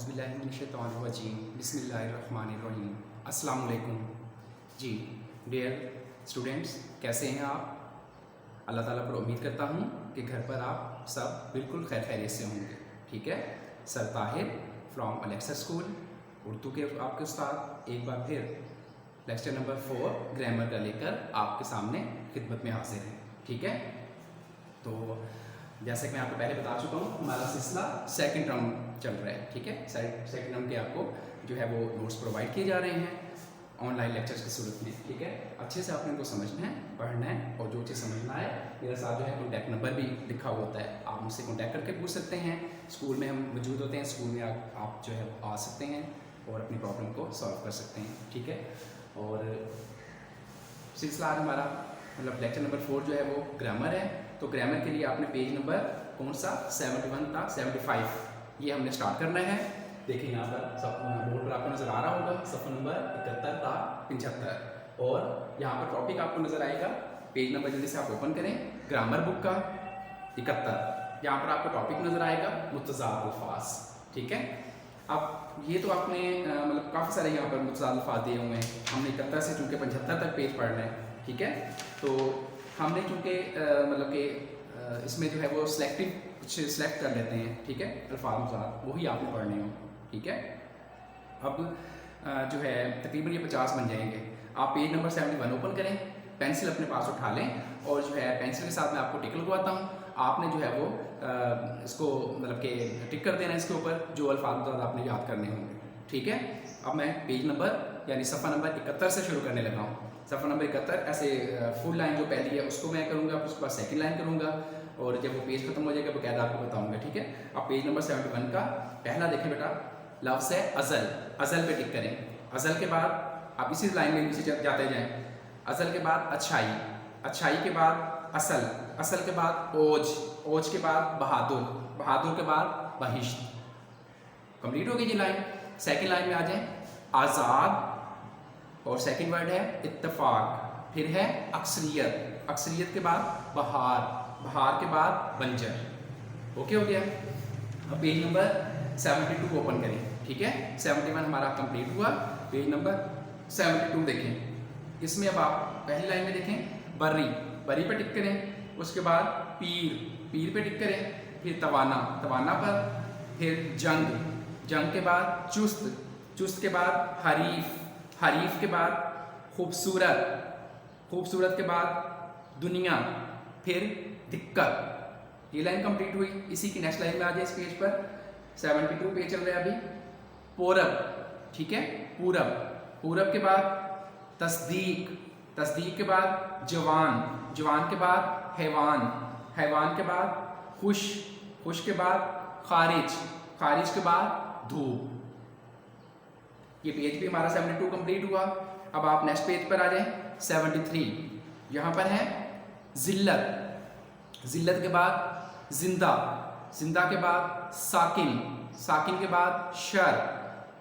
औज़ुबिल्लाहिमिनश्शैतानिर्रजीम बिस्मिल्लाहिर्रहमानिर्रहीम अस्सलाम वालेकुम। जी डियर स्टूडेंट्स, कैसे हैं आप? अल्लाह ताला पर उम्मीद करता हूँ कि घर पर आप सब बिल्कुल खैर खैरियत से होंगे। ठीक है, sir Tahir from Alexa school Urdu के आपके उस्ताद एक बार फिर लेक्चर नंबर 4 ग्रामर का लेकर आपके सामने खिदमत में हाजिर हैं। ठीक है, तो जैसे कि मैं आपको पहले बता चुका हूँ, हमारा सिलसिला सेकंड टर्म चल रहा है। ठीक है, सेकंड टर्म के आपको जो है वो नोट्स प्रोवाइड किए जा रहे हैं ऑनलाइन लेक्चर्स की सूरत में। ठीक है, अच्छे से आपने इनको समझना है, पढ़ना है, और जो चीज़ समझना है मेरे साथ जो है कॉन्टैक्ट नंबर भी लिखा हुआ होता है, आप मुझसे कॉन्टैक्ट करके पूछ सकते हैं। स्कूल में हम मौजूद होते हैं, स्कूल में आप जो है आ सकते हैं और अपनी प्रॉब्लम को सॉल्व कर सकते हैं। ठीक है, और सिलसिला आज हमारा मतलब लेक्चर नंबर 4 जो है वो ग्रामर है। तो ग्रामर के लिए आपने पेज नंबर कौन सा 71 था 75 ये हमने स्टार्ट करना है। देखिए यहाँ पर सब बोर्ड पर आपको नज़र आ रहा होगा, सफ़र नंबर 71 था 75, और यहाँ पर टॉपिक आपको नज़र आएगा। पेज नंबर जल्दी से आप ओपन करें, ग्रामर बुक का 71। यहाँ पर आपको टॉपिक नज़र आएगा मुतज़ाद अल्फाज। ठीक है, अब ये तो आपने मतलब काफ़ी सारे यहाँ पर मुतज़ाद अल्फाज दिए हुए हैं। हमने 71 से चूँकि 75 तक पेज पढ़ना है। ठीक है, तो हमने चूँकि मतलब कि इसमें जो है वो कुछ सिलेक्ट कर लेते हैं। ठीक है, अल्फाज मुतज़ाद वही आपने पढ़ने हो। ठीक है, अब जो है तकरीबन ये 50 बन जाएंगे। आप पेज नंबर 71 ओपन करें, पेंसिल अपने पास उठा लें, और जो है पेंसिल के साथ मैं आपको टिक लगवाता हूँ। आपने जो है वो इसको मतलब कि टिक कर देना इसके ऊपर जो अल्फाज मुतज़ाद आपने याद करने होंगे। ठीक है, अब मैं पेज नंबर यानी सफ़ा नंबर 71 से शुरू करने लगा हूँ। सफ़ा नंबर 71 ऐसे फुल लाइन जो पहली है उसको मैं करूँगा, फिर उसके बाद सेकंड लाइन करूँगा, और जब वो पेज खत्म हो जाएगा बकायदा आपको बताऊँगा। ठीक है, अब पेज नंबर 71 का पहला देखें बेटा, लफ्ज़ है अज़ल। अज़ल पे टिक करें। अज़ल के बाद आप इसी लाइन में नीचे जाते जाएँ। अज़ल के बाद अच्छाई, अच्छाई के बाद असल, असल के बाद ओज, ओज के बाद बहादुर, बहादुर के बाद बहिश्त। कंप्लीट हो गई ये लाइन। सेकंड लाइन में आ जाएं, आज़ाद, और सेकंड वर्ड है इत्तफाक, फिर है अक्सरियत, अक्सरियत के बाद बहार, बहार के बाद बंजर। ओके हो गया। अब पेज नंबर 72 ओपन करें। ठीक है, 71 हमारा कंप्लीट हुआ। पेज नंबर 72 देखें, इसमें अब आप पहली लाइन में देखें बर्री, बरी पे टिक करें, उसके बाद पीर, पीर पे टिक करें, फिर तवाना, तवाना पर, फिर जंग, जंग के बाद चुस्त, चुस्त के बाद हरीफ, हरीफ के बाद खूबसूरत, खूबसूरत के बाद दुनिया, फिर दिक्कत। ये लाइन कंप्लीट हुई। इसी की नेक्स्ट लाइन में आ जाए इस पेज पर, 72 पेज चल रहा है अभी। पूरब, ठीक है, पूरब, पूरब के बाद तस्दीक, तस्दीक के बाद जवान, जवान के बाद हैवान, हैवान के बाद खुश, खुश के बाद खारिज, खारिज के बाद धूप। ये पेज भी हमारा 72 कंप्लीट हुआ। अब आप नेक्स्ट पेज पर आ जाएं, 73। यहाँ पर है जिल्लत, जिल्लत के बाद जिंदा, जिंदा के बाद साकिन, साकिन के बाद शर,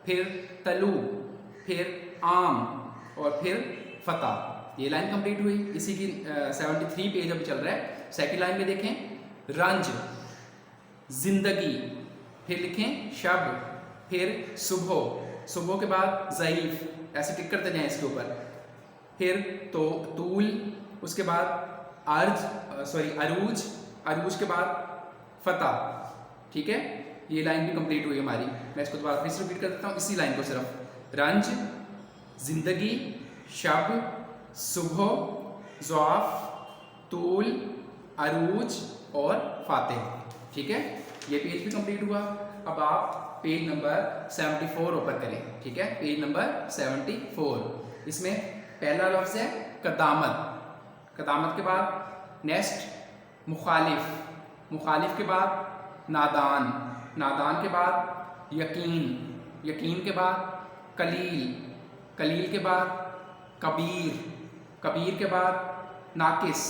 फिर तलू, फिर आम, और फिर फतह। ये लाइन कंप्लीट हुई। इसी की 73 पेज अभी चल रहा है। सेकंड लाइन में देखें रंज, जिंदगी, फिर लिखें शब, फिर सुबह, सुबह के बाद ज़ईफ़, ऐसे टिक करते जाएं इसके ऊपर, फिर तो तूल, उसके बाद अरूज, अरूज के बाद फतह। ठीक है, ये लाइन भी कंप्लीट हुई हमारी। मैं इसको दोबारा फिर से रिपीट कर देता हूँ इसी लाइन को सिर्फ। रंज, जिंदगी, शब, सुबह, ज़ौफ़, तूल, अरूज और फातिह। ठीक है, ये पेज भी कंप्लीट हुआ। अब आप पेज नंबर 74 ओपन करें। ठीक है, पेज नंबर 74, इसमें पहला लफ्ज़ है कदामत, कदामत के बाद नेक्स्ट मुखालिफ, मुखालिफ के बाद नादान, नादान के बाद यकीन, यकीन के बाद कलील, कलील के बाद कबीर, कबीर के बाद नाकिस,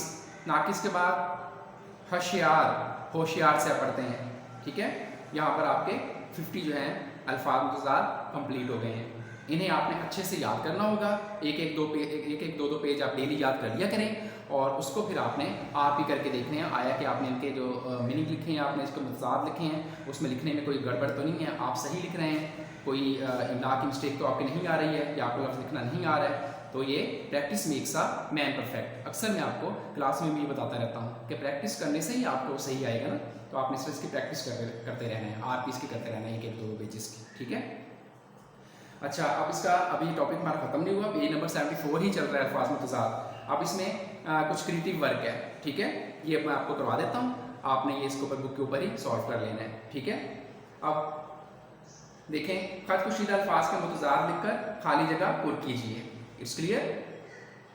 नाकिस के बाद होशियार, होशियार से आप पढ़ते हैं। ठीक है, यहाँ पर आपके 50 जो हैं अल्फाज मुतज़ाद कंप्लीट हो गए हैं। इन्हें आपने अच्छे से याद करना होगा। एक एक दो पेज आप डेली याद कर लिया करें और उसको फिर आपने आप ही करके देखने हैं आया कि आपने इनके जो मीनिंग लिखे हैं, आपने इसको मुताद लिखे हैं, उसमें लिखने में कोई गड़बड़ तो नहीं है, आप सही लिख रहे हैं, कोई इमला की मिस्टेक तो आपके नहीं आ रही है या आपको लफ्ज़ लिखना नहीं आ रहा है। तो ये practice makes a man perfect. अक्सर मैं आपको क्लास में भी बताता रहता हूँ कि प्रैक्टिस करने से ही आपको सही आएगा ना। तो आपने सिर्फ इसकी प्रैक्टिस करते रहना है, आप इसकी करते रहना है एक एक दो पेजेस की, ठीक है। अच्छा, अब इसका अभी टॉपिक हमारा खत्म नहीं हुआ, पेज नंबर 74 ही चल रहा है, अल्फाज में तज़ाद। अब इसमें कुछ क्रिएटिव वर्क है, ठीक है, ये मैं आपको करवा देता हूँ, आपने ये इसके ऊपर बुक के ऊपर ही सॉल्व कर लेना है, ठीक है। अब देखें, खत कुशीदा अल्फाज के मुतज़ाद लिखकर खाली जगह पुर कीजिए। It's clear.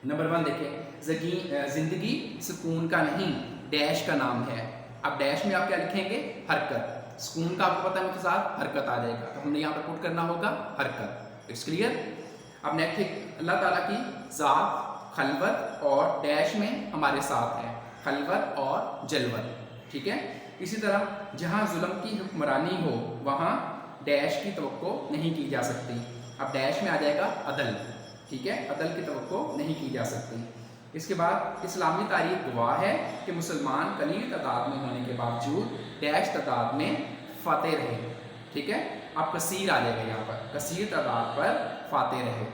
नंबर 1 देखें, जिंदगी सुकून का नहीं डैश का नाम है। अब डैश में आप क्या लिखेंगे? हरकत। सुकून का आपको पता है मुतज़ाद हरकत आ जाएगा, तो हमने यहाँ पर पुट करना होगा हरकत। It's clear. अब नेक्स्ट, अल्लाह ताला की ज़ात खलवत और डैश में हमारे साथ है, खलवत और जलवत, ठीक है। इसी तरह जहाँ जुल्म की हुक्मरानी हो वहाँ डैश की तवक्को नहीं की जा सकती। अब डैश में आ जाएगा अदल, ठीक है, अदल की तवक्को नहीं की जा सकती। इसके बाद इस्लामी तारीख गवाह है कि मुसलमान कलील तादाद में होने के बावजूद डैश तादाद में फाते रहे, ठीक है। अब कसीर आ जाएगा यहाँ पर, कसीर तादाद पर फाते रहे।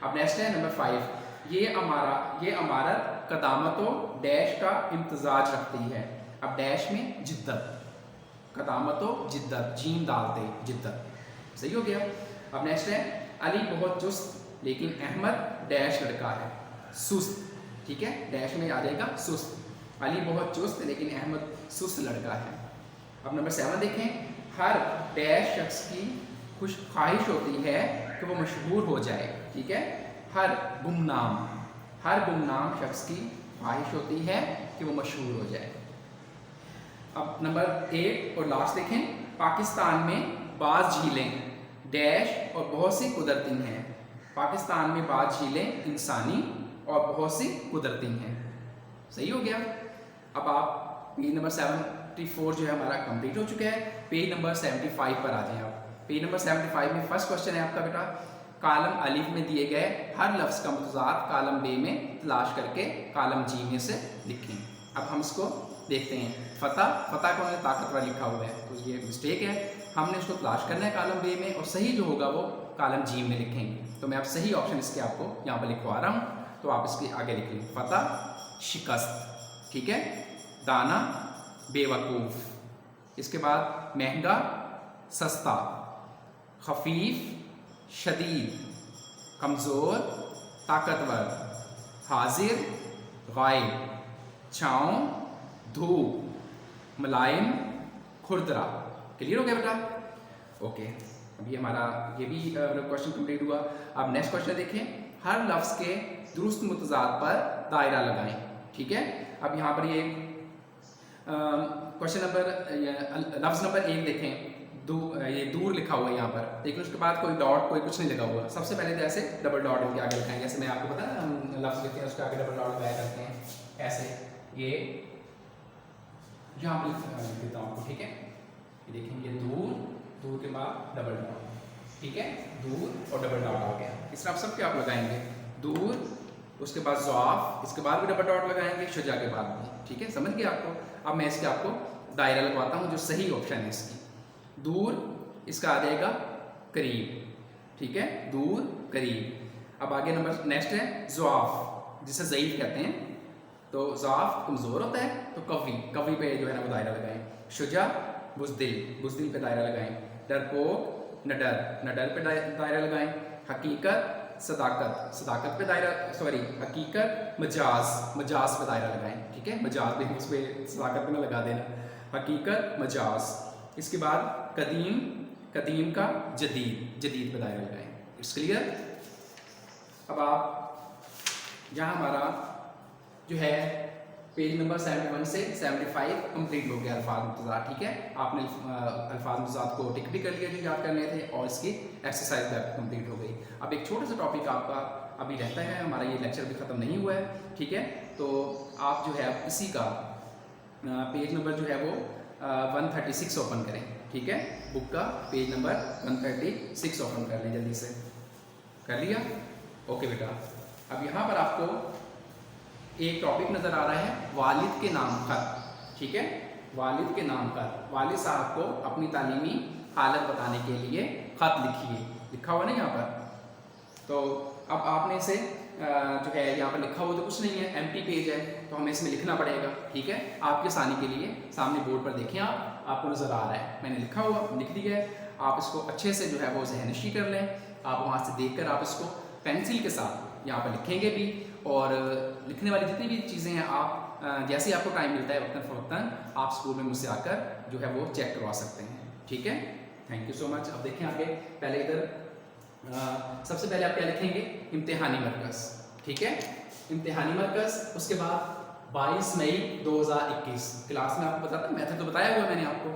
अब नेक्स्ट है नंबर 5, ये अमारत कदामतो डैश का इम्तजाज रखती है। अब डैश में जिद्दत, कदामतो जिद्दत, जीम डालते जिद्दत, सही हो गया। अब नेक्स्ट है, अली बहुत चुस्त लेकिन अहमद डैश लड़का है, सुस्त, ठीक है, डैश में आ जाएगा सुस्त। अली बहुत चुस्त लेकिन अहमद सुस्त लड़का है। अब नंबर 7 देखें, हर डैश शख्स की खुश ख्वाहिश होती है कि वो मशहूर हो जाए, ठीक है। हर गुमनाम शख्स की ख्वाहिश होती है कि वो मशहूर हो जाए। अब नंबर 8 और लास्ट देखें, पाकिस्तान में बाज़ झीलें डैश और बहुत सी कुदरती हैं। पाकिस्तान में बाज़ झीलें इंसानी और बहुत सी कुदरती हैं, सही हो गया। अब आप पेज नंबर 74 जो है हमारा कंप्लीट हो चुका है। पेज नंबर 75 पर आ जाएं आप। पेज नंबर 75 में फर्स्ट क्वेश्चन है आपका बेटा, कालम अलिफ में दिए गए हर लफ्ज़ का मुतज़ाद कालम बे में तलाश करके कालम जी में से लिखें। अब हम इसको देखते हैं। फतह को हमने ताकतवर लिखा हुआ है, तो ये मिस्टेक है, हमने उसको तलाश करना है कालम बे में और सही जो होगा वो कालम जी में लिखेंगे। तो मैं अब सही ऑप्शन इसके आपको यहाँ पर लिखवा रहा हूँ, तो आप इसके आगे लिख लें। फतह शिकस्त, ठीक है, दाना बेवकूफ़, इसके बाद महंगा सस्ता, खफीफ शदीद, कमज़ोर ताकतवर, हाजिर गायब, छाँव धूप, मुलायम खुरदरा। क्लियर हो गया बेटा? ओके, अभी हमारा ये भी क्वेश्चन कंप्लीट हुआ। अब नेक्स्ट क्वेश्चन देखें, हर लफ्ज़ के दुरुस्त मुतज़ाद पर दायरा लगाएं, ठीक है। अब यहाँ पर ये क्वेश्चन नंबर लफ्ज़ नंबर 1 देखें, ये दूर लिखा हुआ है यहाँ पर, लेकिन उसके बाद कोई डॉट कोई कुछ नहीं लगा हुआ। सबसे पहले तो ऐसे डबल डॉट इनके आगे लिखाएंगे, जैसे मैं आपको पता है हम लफ्ज़ लिखते हैं उसके आगे डबल डॉट लगाया करते हैं, ऐसे ये यहाँ पर लिख देता हूँ आपको, ठीक है। ये देखेंगे दूर के बाद डबल डॉट, ठीक है, दूर और डबल डॉट आ गया। इस तरह सब क्या आप लगाएंगे, दूर, उसके बाद ज़ाफ, इसके बाद भी डबल डॉट लगाएंगे, शुजा के बाद भी, ठीक है, समझ गए आपको। अब मैं इसके आपको दायरा लगवाता हूँ जो सही ऑप्शन है इसकी। दूर, इसका आ जाएगा करीब, ठीक है, दूर करीब। अब आगे नंबर नेक्स्ट है ज़ाफ, जिसे ज़ईफ़ कहते हैं, तो ज़ाफ कमज़ोर होता है, तो कवी पे जो है ना वो दायरा लगाएं। शुजा बुज़दिल पे दायरा लगाएं। डरपोक नडर पे दायरा लगाएं। हकीकत सदाकत पे दायरा, सॉरी हकीकत मजाज पे दायरा लगाएं, ठीक है, मजाज पे, उस पर सदाकत पे ना लगा देना, हकीकत मजाज। इसके बाद कदीम का जदीद पे दायरा लगाएं। It's clear. अब आप यहाँ हमारा जो है पेज नंबर 71 से 75 कंप्लीट हो गया अल्फाज मुतज़ाद, ठीक है। आपने अल्फाज मुतज़ाद को टिक भी कर लिया जो याद करने थे और इसकी एक्सरसाइज भी कंप्लीट हो गई। अब एक छोटा सा टॉपिक आपका अभी रहता है, हमारा ये लेक्चर भी ख़त्म नहीं हुआ है, ठीक है। तो आप जो है इसी का पेज नंबर जो है वो 136 ओपन करें, ठीक है, बुक का पेज नंबर 136 ओपन कर लें जल्दी से। कर लिया? ओके बेटा, अब यहाँ पर आपको एक टॉपिक नज़र आ रहा है वालिद के नाम खत। ठीक है, वालिद के नाम खत। वालिद साहब को अपनी तालीमी हालत बताने के लिए खत लिखिए, लिखा हुआ ना यहाँ पर। तो अब आपने इसे जो है यहाँ पर लिखा हुआ तो कुछ नहीं है, एम्प्टी पेज है, तो हमें इसमें लिखना पड़ेगा। ठीक है, आपके आसानी के लिए सामने बोर्ड पर देखें, आपको नज़र आ रहा है, मैंने लिखा हुआ लिख दिया है। आप इसको अच्छे से जो है वो ज़हनशी कर लें। आप वहाँ से देखकर आप इसको पेंसिल के साथ यहाँ पर लिखेंगे भी, और लिखने वाली जितनी भी चीज़ें हैं आप जैसे ही आपको टाइम मिलता है वक्तन फ़वक्तन आप स्कूल में मुझसे आकर जो है वो चेक करवा सकते हैं। ठीक है, थैंक यू सो मच। अब देखें आगे, पहले इधर सबसे पहले आप क्या लिखेंगे? इम्तिहानी मरकज़। ठीक है, इम्तिहानी मरकज़। उसके बाद 22 मई 2021 क्लास में आपको बताता, मैथड तो बताया हुआ मैंने आपको।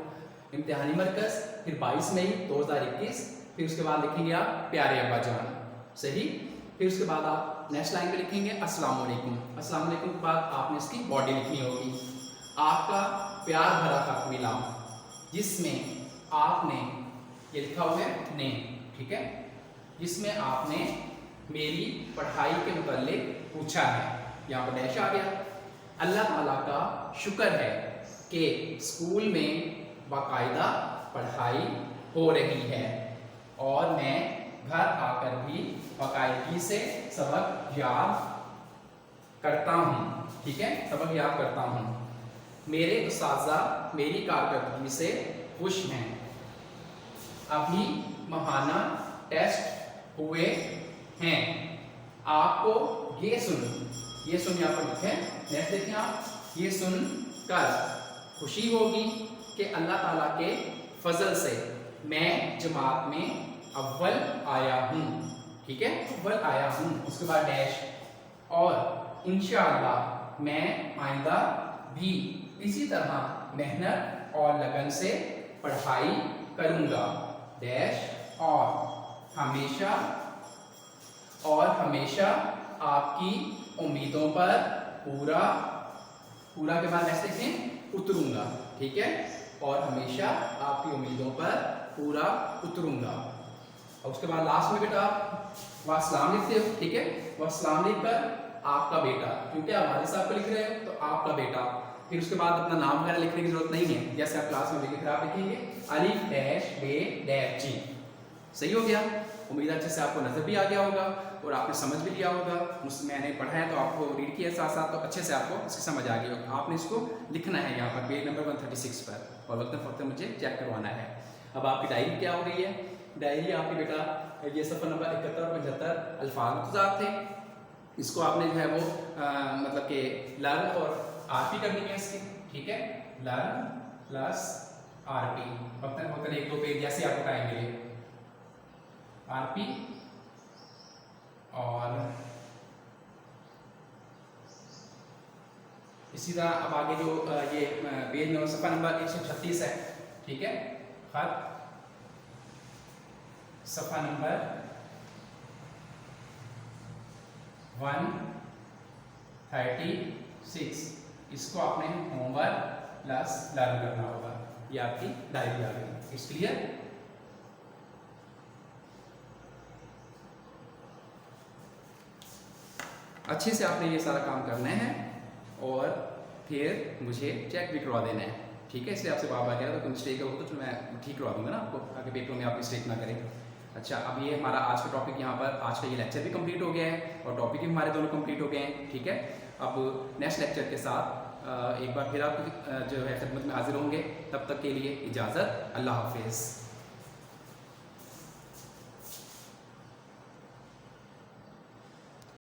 इम्तिहानी मरकज़, फिर 22 मई 2021, फिर उसके बाद लिखेंगे आप प्यारे अब्बा जान। सही, फिर उसके बाद आप नेक्स्ट लाइन पे लिखेंगे अस्सलाम वालेकुम। अस्सलाम वालेकुम के बाद आपने इसकी बॉडी लिखनी होगी। आपका प्यार भरा खत मिला, जिसमें आपने ये लिखा हुआ है नेम। ठीक है, जिसमें आपने मेरी पढ़ाई के मुताल्लिक पूछा है, यहाँ पर डैश आ गया। अल्लाह ताला का शुक्र है कि स्कूल में बाकायदा पढ़ाई हो रही है और मैं घर आकर भी बाकायदगी से सबक याद करता हूँ। ठीक है, सबक याद करता हूँ। मेरे उस्ताज़ा मेरी कारकर्दगी से खुश हैं। अभी महाना टेस्ट हुए हैं। आपको ये सुन यहाँ पर लिखे, नेक्स्ट देखें आप, ये सुन कर खुशी होगी कि अल्लाह ताला के फजल से मैं जमात में अव्वल आया हूँ। ठीक है, अव्वल आया हूँ। उसके बाद डैश, और इंशाअल्लाह मैं आइंदा भी इसी तरह मेहनत और लगन से पढ़ाई करूँगा। डैश, और हमेशा आपकी उम्मीदों पर पूरा के बाद ऐसे देखें उतरूंगा। ठीक है, और हमेशा आपकी उम्मीदों पर पूरा उतरूंगा। और उसके बाद लास्ट में बेटा वास्सलाम लिखते हो। ठीक है, वास्सलाम लिखकर आपका बेटा, क्योंकि आप वालिद साहब को लिख रहे हो तो आपका बेटा, फिर उसके बाद अपना नाम वगैरह लिखने की जरूरत नहीं है, जैसे आप क्लास में लिख रहे आप लिखेंगे अलिफ डैश बे डैश जी। सही हो गया, उम्मीद अच्छे से आपको नजर भी आ गया होगा और आपने समझ भी लिया होगा। मुझसे मैंने पढ़ा है तो आपको रीड किया साथ साथ, तो अच्छे से आपको इसकी समझ आ गई होगी। आपने इसको लिखना है यहाँ पर पेज नंबर 136 पर, और वक्तन फ़वक्तन मुझे चेक करवाना है। अब आपकी डायरी क्या हो गई है? डायरी आपकी बेटा ये सफ़र नंबर 71 और 75 अल्फाज मुतज़ाद थे, इसको आपने जो है वो मतलब कि लर्न और आरपी करनी है इसकी। ठीक है, लर्न प्लस आरपी, वक्तन फ़वक्तन 1-2 पेज जैसे आपको टाइम मिले, आरपी और इसी तरह अब आगे जो ये पेज में सफ़ा नंबर 136 है। ठीक है, खत सफ़ा नंबर 136, इसको आपने होमवर्क प्लस लर्न करना होगा। ये आपकी डायरी आ गई। It's clear? अच्छे से आपने ये सारा काम करना है और फिर मुझे चेक भी करवा देना है। ठीक है, इसलिए आपसे बार बार कह रहा था, कोई मिस्टेक हो तो मैं ठीक करवा दूंगा ना आपको, आगे पेपर में आप मिस्टेक ना करें। अच्छा, अब ये हमारा आज का टॉपिक यहाँ पर, आज का ये लेक्चर भी कंप्लीट हो गया है और टॉपिक भी हमारे दोनों कंप्लीट हो गए हैं। ठीक है, अब नेक्स्ट लेक्चर के साथ एक बार फिर आप जो है खिदमत में हाजिर होंगे। तब तक के लिए इजाज़त, अल्लाह हाफिज़।